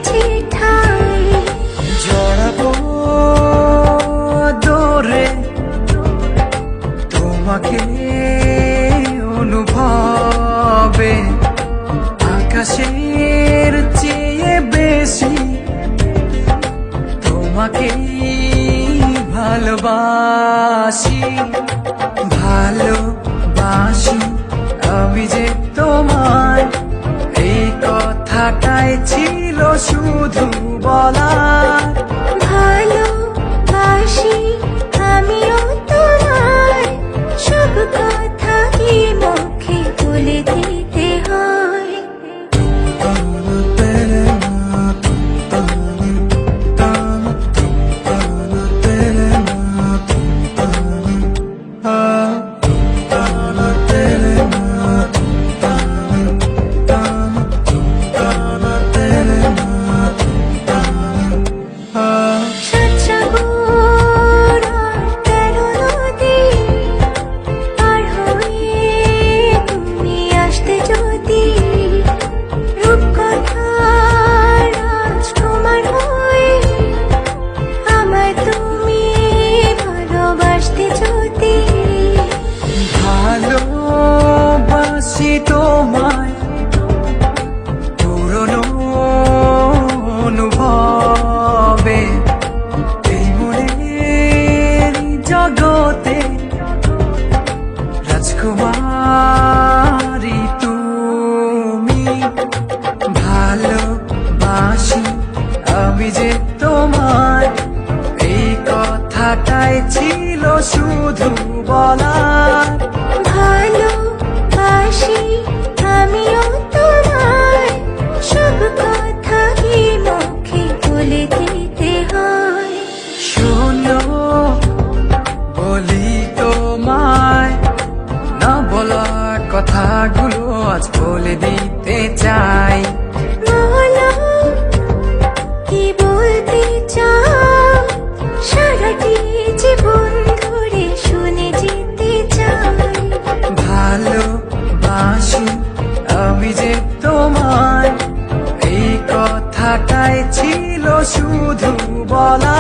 পেয়েছি ঠাই। জড়াবো দৌড়ে তোমাকে অনুভবে, আকাশের চেয়ে বেশি তোমাকে ভালোবাসি। ভালোবাসি আমি যে তোমায়, এই কথাটাই ছিল শুধু বলার। ভালোবাসি আমিও তোমায়, সব কথা কি মুখে বলে দিতে হয়? ভালোবাসি তোমায় পুরনো অনুভবে, এই মনের জগতে রাজকুমারী তুমি। ভালোবাসি আমি যে তোমায়, এই কথাটাই ছিল শুধু বলার। ভালোবাসি আমিও তোমায়, সব কথা কি মুখে বলে দিতে হয়? শোনো বলি তোমায়, না বলা কথাগুলো আজ বলে দিতে চাই। বলো কি বলতে চাও, সারাটি জীবন ধরে শুনে যেতে চাই। ভালোবাসি আমি যে তোমায়, এই কথাটাই ছিল শুধু বলা।